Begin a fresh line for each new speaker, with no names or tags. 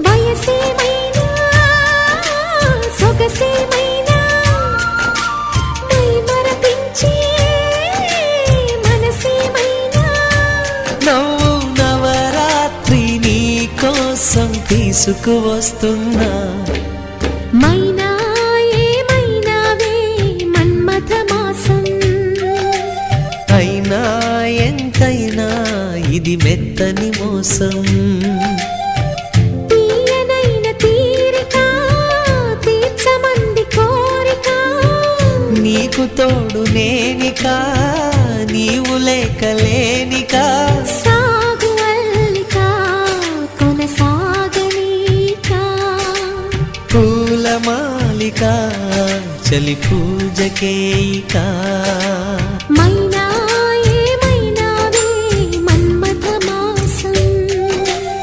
వయసేమైనా సొగసేమైనా మరపించే మనసేమైనా
నవ్వు నవరాత్రి నీ కోసం తీసుకువస్తున్నా
మైనా ఏమైనావే మన్మథ మాసం
అయినా ఎంతైనా ఇది మెత్తని మోసం
తీయనైన తీరిక తీర్చమంది కోరిక
నీకు తోడు నేనిక నీవు లేకలేనిక
సాగు అల్లిక కొనసాగనీక
పూల మాలిక చలి పూజకేయిక